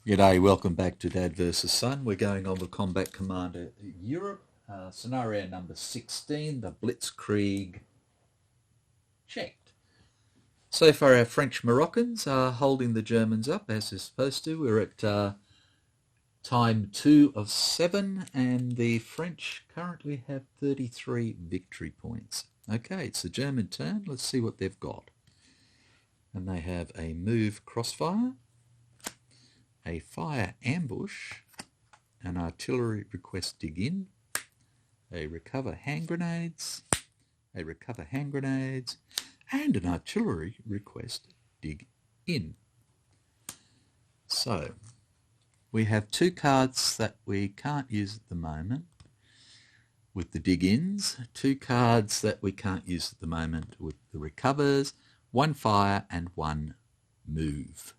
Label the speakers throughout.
Speaker 1: G'day, welcome back to Dad vs Son. We're going on with Combat Commander Europe, scenario number 16, the Blitzkrieg checked. So far our French Moroccans are holding the Germans up as they're supposed to. We're at time 2 of 7 and the French currently have 33 victory points. Okay, it's the German turn. Let's see what they've got. And they have a move crossfire, a fire ambush, an artillery request dig in, a recover hand grenades, and an artillery request dig in. So we have two cards that we can't use at the moment with the dig ins, two cards that we can't use at the moment with the recovers, one fire and one move.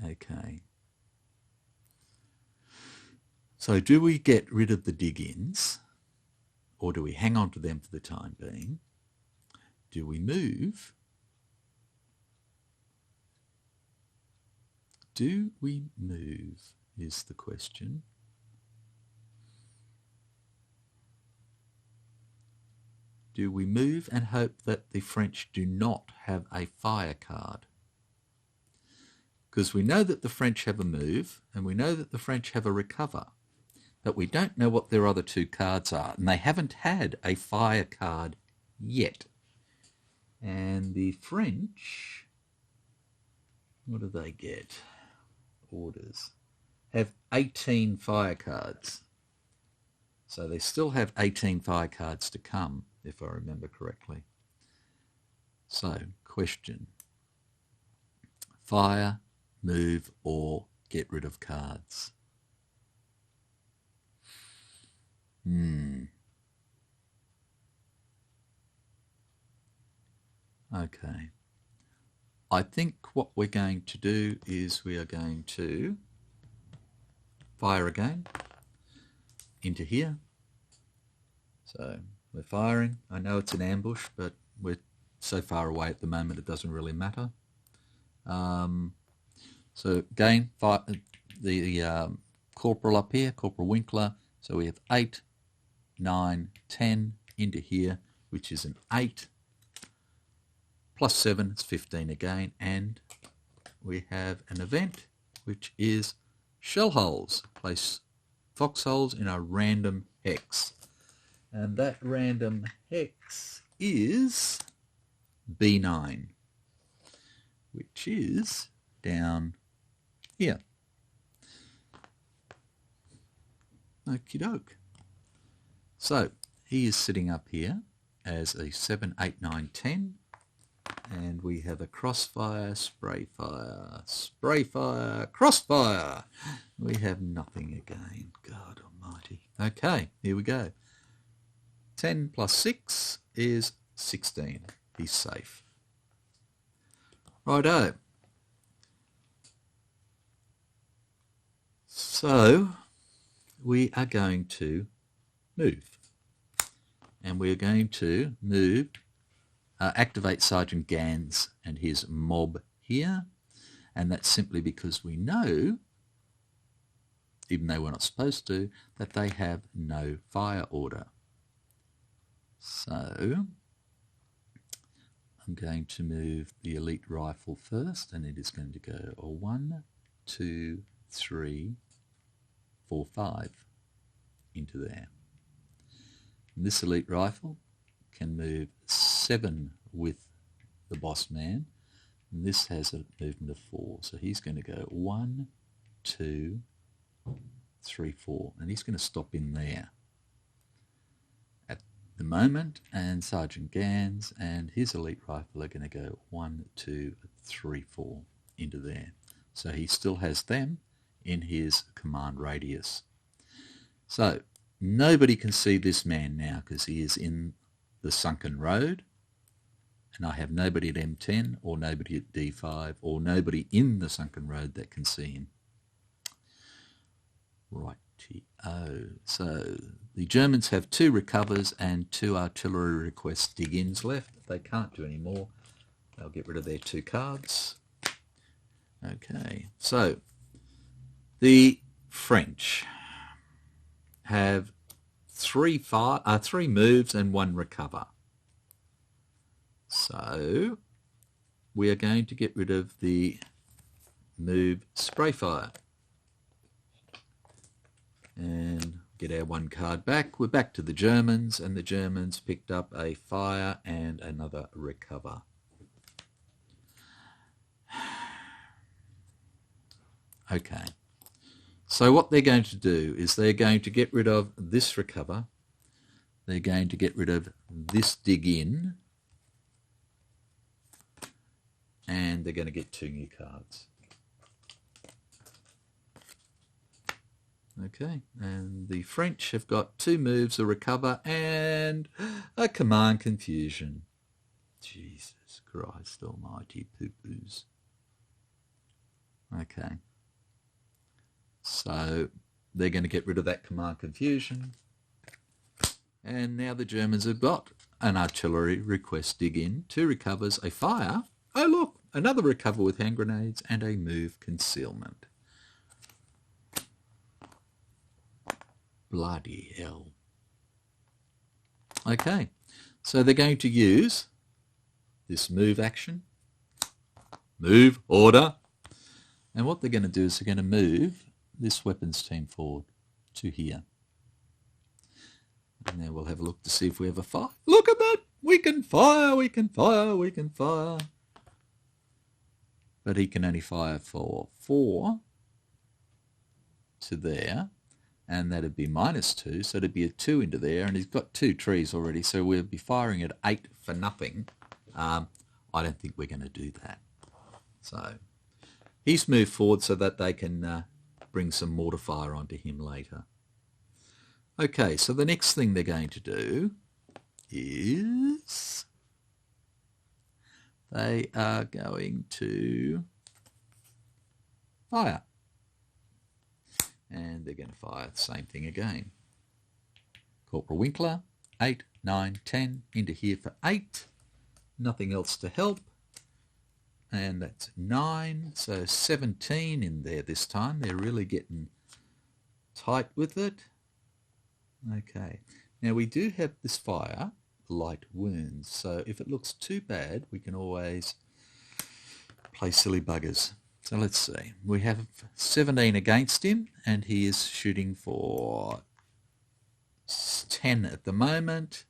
Speaker 1: Okay. So do we get rid of the dig-ins or do we hang on to them for the time being? Do we move? Do we move is the question. Do we move and hope that the French do not have a fire card? Because we know that the French have a move and we know that the French have a recover, but we don't know what their other two cards are, and they haven't had a fire card yet. And the French, what do they get? Orders. Have 18 fire cards. So they still have 18 fire cards to come, if I remember correctly. So, question. Fire, move, or get rid of cards? Okay. I think what we're going to do is we are going to fire again into here. So we're firing. I know it's an ambush, but we're so far away at the moment it doesn't really matter. So again, the corporal up here, Corporal Winkler. So we have 8, 9, 10 into here, which is an 8. Plus 7 is 15 again. And we have an event, which is shell holes. Place foxholes in a random hex. And that random hex is B9, which is down here. Okie doke. So he is sitting up here as a 7, 8, 9, 10. And we have a crossfire, spray fire, crossfire. We have nothing again. God almighty. Okay, here we go. 10 plus 6 is 16. He's safe. Righto. So we are going to move. And we're going to move, activate Sergeant Gans and his mob here. And that's simply because we know, even though we're not supposed to, that they have no fire order. So I'm going to move the elite rifle first, and it is going to go 1, 2, 3, 4, 5 into there. And this elite rifle can move 7 with the boss man, and this has a movement of 4. So he's going to go 1, 2, 3, 4, and he's going to stop in there at the moment. And Sergeant Gans and his elite rifle are going to go 1, 2, 3, 4 into there. So he still has them in his command radius. So nobody can see this man now because he is in the sunken road, and I have nobody at M10 or nobody at D5 or nobody in the sunken road that can see him. Righty-o. So the Germans have 2 recovers and 2 artillery request dig-ins left. They can't do any more. They'll get rid of their 2 cards. Okay, so the French have three moves and 1 recover. So we are going to get rid of the move Spray Fire and get our 1 card back. We're back to the Germans, and the Germans picked up a fire and another recover. Okay, so what they're going to do is they're going to get rid of this recover, they're going to get rid of this dig in, and they're going to get 2 new cards. Okay, and the French have got 2 moves, a recover and a command confusion. Jesus Christ almighty, poo-poos. Okay. So they're going to get rid of that command confusion. And now the Germans have got an artillery request dig in, 2 recovers, a fire. Oh look, another recover with hand grenades and a move concealment. Bloody hell. Okay, so they're going to use this move action, move order, and what they're going to do is they're going to move this weapons team forward to here. And then we'll have a look to see if we have a fire. Look at that! We can fire, we can fire, we can fire. But he can only fire for 4 to there, and that'd be -2, so it'd be a 2 into there, and he's got 2 trees already, so we'll be firing at 8 for nothing. I don't think we're going to do that. So he's moved forward so that they can bring some mortar fire onto him later. Okay, so the next thing they're going to do is they are going to fire. And they're going to fire the same thing again. Corporal Winkler, 8, 9, 10, into here for 8. Nothing else to help. And that's 9, so 17 in there this time. They're really getting tight with it. Okay, now we do have this fire, light wounds, so if it looks too bad, we can always play silly buggers. So let's see, we have 17 against him, and he is shooting for 10 at the moment.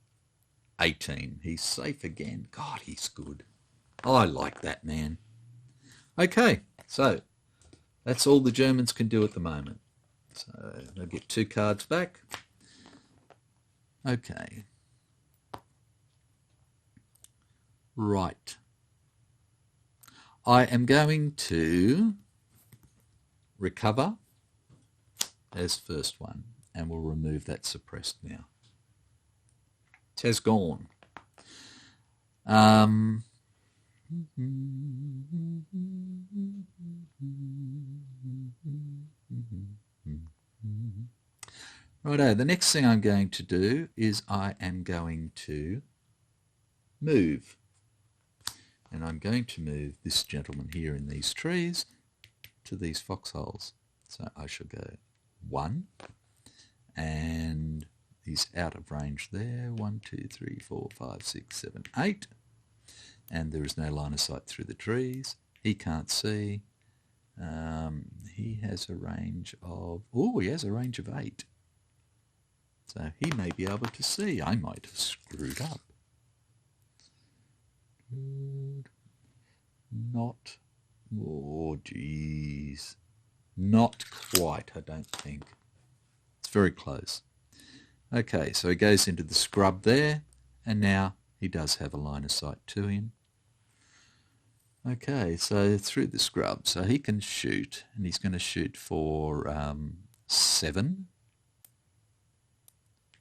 Speaker 1: 18, he's safe again. God, he's good. I like that man. Okay, so that's all the Germans can do at the moment. So they'll get 2 cards back. Okay. Right. I am going to recover as first one, and we'll remove that suppressed now. It has gone. Righto, the next thing I'm going to do is I am going to move. And I'm going to move this gentleman here in these trees to these foxholes. So I shall go 1, and he's out of range there. 1, 2, 3, 4, 5, 6, 7, 8. And there is no line of sight through the trees. He can't see. He has a range of... Oh, he has a range of 8. So he may be able to see. I might have screwed up. Not... Oh, geez. Not quite, I don't think. It's very close. Okay, so he goes into the scrub there, and now he does have a line of sight to him. Okay, so through the scrub, so he can shoot, and he's going to shoot for 7.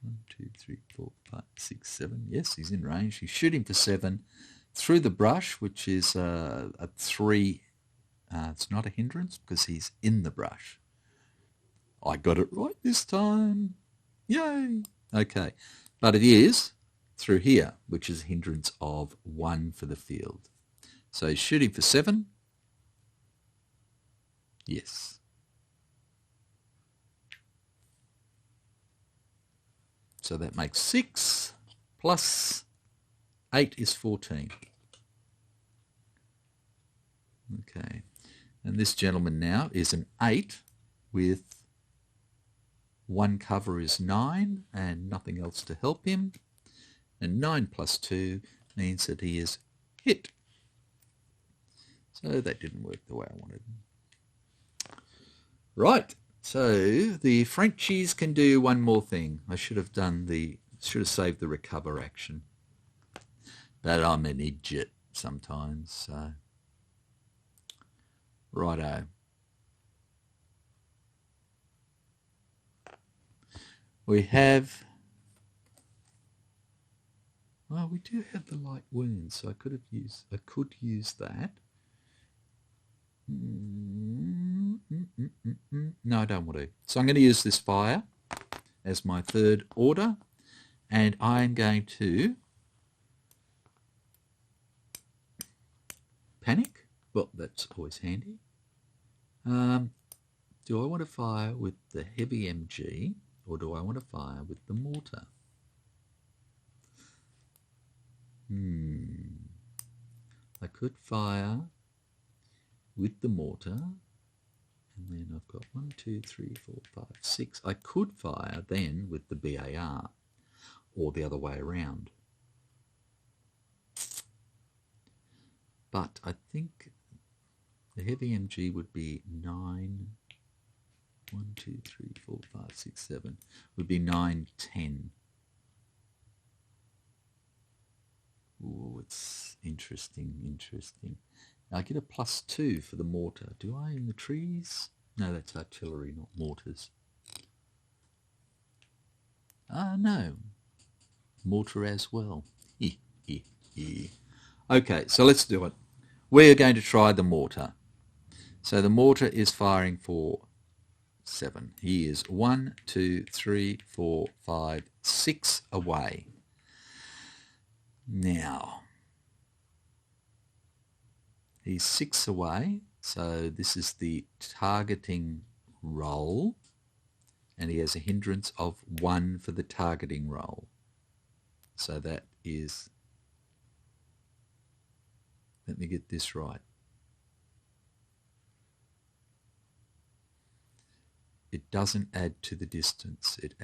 Speaker 1: 1, 2, 3, 4, 5, 6, 7. Yes, he's in range. He's shooting for 7 through the brush, which is a 3. It's not a hindrance because he's in the brush. I got it right this time. Yay! Okay, but it is through here, which is a hindrance of 1 for the field. So he's shooting for 7. Yes. So that makes 6 plus 8 is 14. Okay. And this gentleman now is an 8 with one cover is 9 and nothing else to help him. And 9 plus 2 means that he is hit. So that didn't work the way I wanted. Right. So the Frenchies can do one more thing. I should have saved the recover action. But I'm an idiot sometimes, so righto. We have, well, we do have the light wounds, so I could use that. No, I don't want to. So I'm going to use this fire as my third order, and I'm going to panic. Well, that's always handy. Do I want to fire with the heavy MG, or do I want to fire with the mortar? I could fire with the mortar, and then I've got 1, 2, 3, 4, 5, 6. I could fire then with the BAR, or the other way around. But I think the heavy MG would be 9. 1, 2, 3, 4, 5, 6, 7. Would be 9, 10. Oh, it's interesting. I get a +2 for the mortar. Do I in the trees? No, that's artillery, not mortars. No. Mortar as well. Okay, so let's do it. We're going to try the mortar. So the mortar is firing for 7. He is 1, 2, 3, 4, 5, 6 away. Now, he's 6 away, so this is the targeting roll, and he has a hindrance of 1 for the targeting roll. So that is, let me get this right. It doesn't add to the distance. It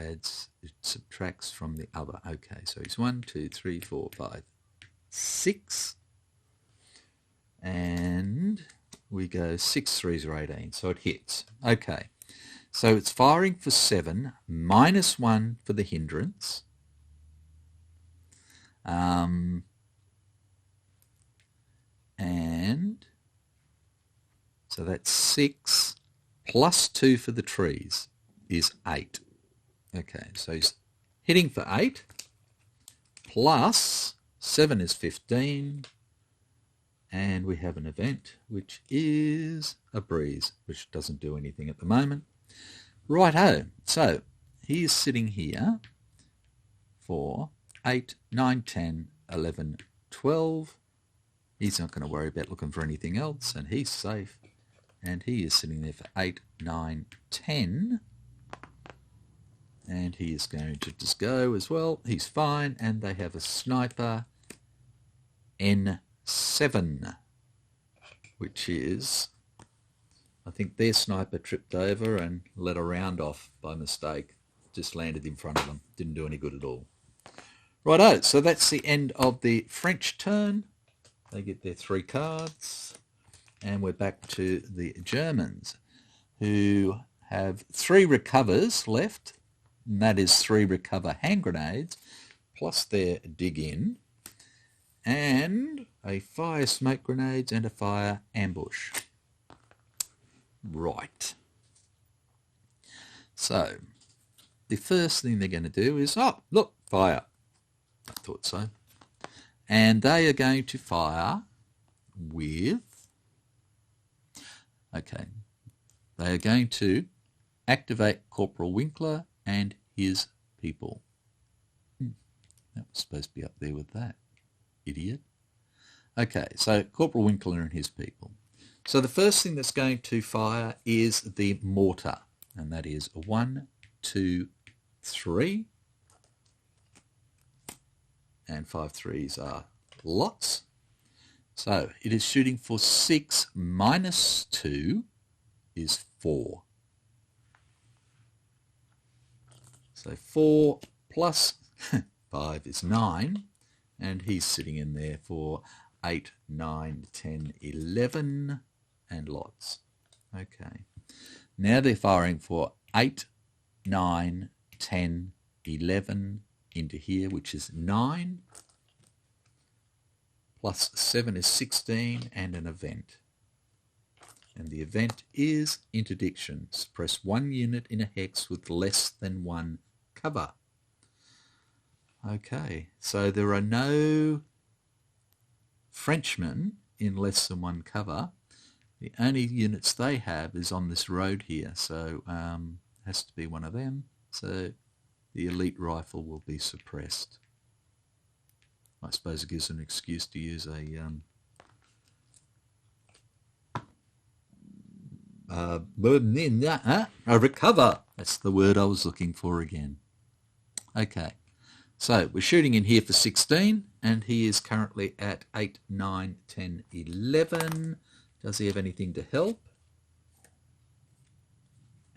Speaker 1: subtracts from the other. Okay, so he's 1, 2, 3, 4, 5, 6. And we go 6 threes are 18, so it hits. Okay, so it's firing for 7, -1 for the hindrance. And so that's 6. +2 for the trees is 8. Okay, so he's hitting for 8, plus 7 is 15, and we have an event which is a breeze, which doesn't do anything at the moment. Righto, so he is sitting here for 8, 9, 10, 11, 12. He's not going to worry about looking for anything else, and he's safe. And he is sitting there for 8, 9, 10. And he is going to just go as well. He's fine. And they have a sniper N7, which is, I think their sniper tripped over and let a round off by mistake. Just landed in front of them. Didn't do any good at all. Righto, so that's the end of the French turn. They get their 3 cards. And we're back to the Germans, who have 3 recovers left, and that is 3 recover hand grenades, plus their dig in, and a fire smoke grenades and a fire ambush. Right. So, the first thing they're going to do is, oh, look, fire. I thought so. And they are going to fire with, okay, they are going to activate Corporal Winkler and his people. That was supposed to be up there with that, idiot. Okay, so Corporal Winkler and his people. So the first thing that's going to fire is the mortar, and that is 1, 2, 3, and 5 threes are lots. So it is shooting for 6 minus 2 is 4. So 4 plus 5 is 9, and he's sitting in there for 8, 9, 10, 11, and lots. Okay. Now they're firing for 8, 9, 10, 11 into here, which is 9, plus 7 is 16, and an event. And the event is interdiction. Suppress 1 unit in a hex with less than 1 cover. Okay, so there are no Frenchmen in less than 1 cover. The only units they have is on this road here, so has to be one of them. So the elite rifle will be suppressed. I suppose it gives an excuse to use a recover. That's the word I was looking for again. Okay, so we're shooting in here for 16, and he is currently at 8, 9, 10, 11. Does he have anything to help?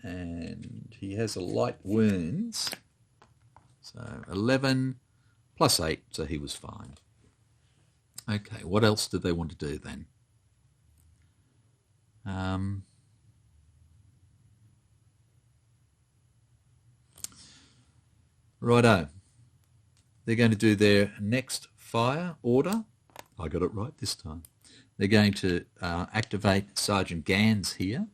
Speaker 1: And he has a light wounds. So 11 plus 8, so he was fine. Okay, what else did they want to do then? Righto. They're going to do their next fire order. I got it right this time. They're going to activate Sergeant Gans here.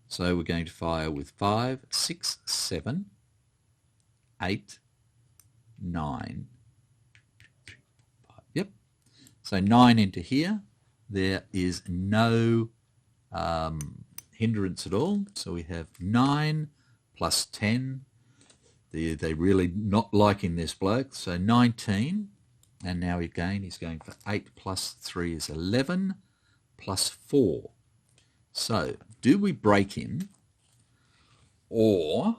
Speaker 1: So we're going to fire with 5, 6, 7, 8, 9. Yep. So 9 into here. There is no hindrance at all. So we have 9 plus 10. They're really not liking this bloke. So 19. And now again he's going for 8 plus 3 is 11 plus 4. So do we break him, or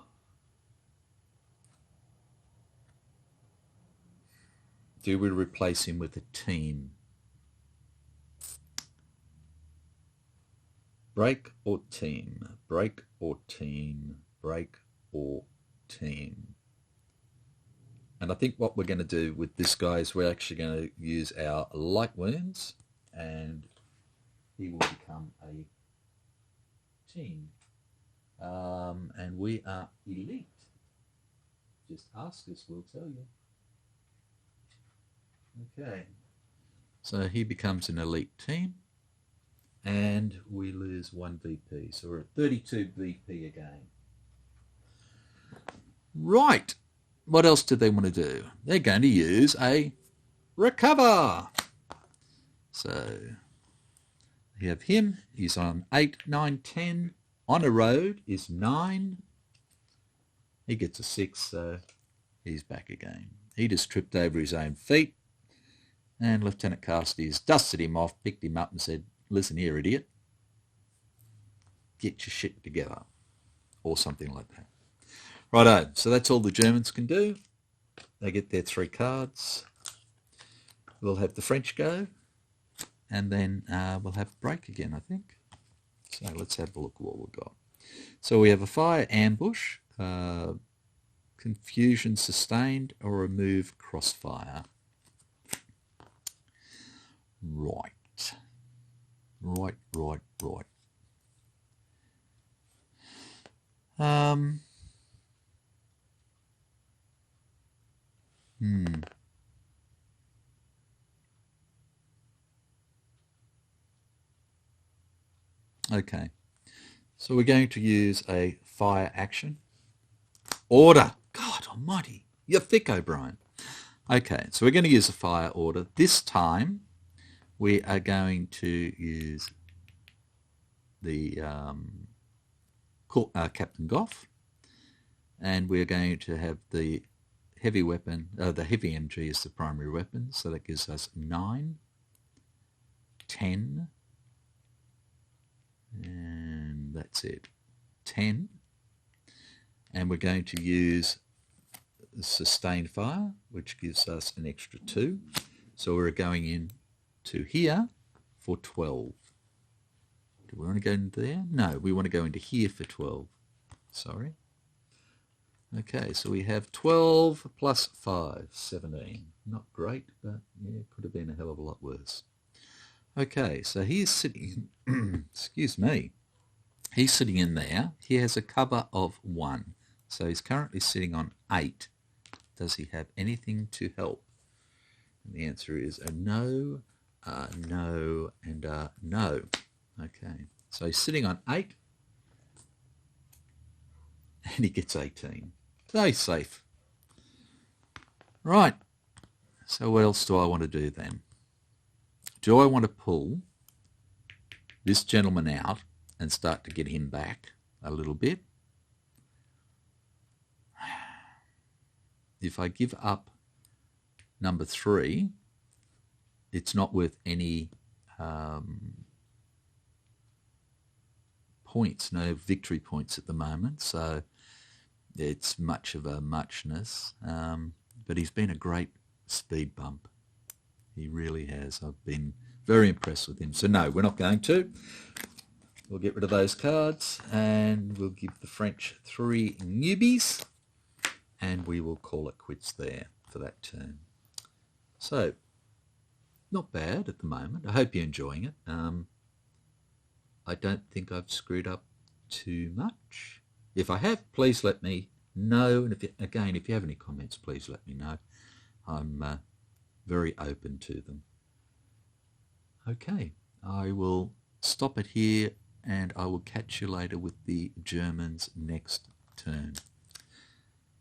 Speaker 1: do we replace him with a team? Break or team? Break or team? Break or team? And I think what we're going to do with this guy is we're actually going to use our light wounds, and he will become a team. And we are elite. Just ask us, we'll tell you. Okay. So he becomes an elite team, and we lose 1 VP. So we're at 32 VP again. Right. What else did they want to do? They're going to use a recover. So we have him. He's on 8, 9, 10. On a road is 9. He gets a 6, so he's back again. He just tripped over his own feet. And Lieutenant Cassidy's dusted him off, picked him up and said, "Listen here, idiot. Get your shit together." Or something like that. Righto, so that's all the Germans can do. They get their 3 cards. We'll have the French go, and then we'll have a break again, I think. So let's have a look at what we've got. So we have a fire ambush, confusion sustained, or remove crossfire. Right. Okay, so we're going to use a fire action. Order! God almighty, you're thick, O'Brien. Okay, so we're going to use a fire order. This time we are going to use the Captain Goff, and we're going to have the heavy weapon, the heavy MG is the primary weapon, so that gives us 9, 10, that's it, 10. And we're going to use sustained fire, which gives us an extra 2. So we're going in to here for 12. Do we want to go into there? No, we want to go into here for 12. Sorry. Okay, so we have 12 plus 5, 17. Not great, but yeah, it could have been a hell of a lot worse. Okay, so he's sitting, excuse me, he's sitting in there. He has a cover of 1. So he's currently sitting on 8. Does he have anything to help? And the answer is a no, no, and no. Okay, so he's sitting on 8, and he gets 18. So he's safe. Right, so what else do I want to do then? Do I want to pull this gentleman out and start to get him back a little bit? If I give up number 3, it's not worth any points, no victory points at the moment, so it's much of a muchness. But he's been a great speed bump. He really has. I've been very impressed with him. So no, we're not going to. We'll get rid of those cards and we'll give the French 3 newbies. And we will call it quits there for that turn. So, not bad at the moment. I hope you're enjoying it. I don't think I've screwed up too much. If I have, please let me know. And if you have any comments, please let me know. I'm very open to them. Okay, I will stop it here and I will catch you later with the Germans next turn.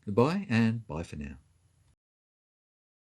Speaker 1: Goodbye and bye for now.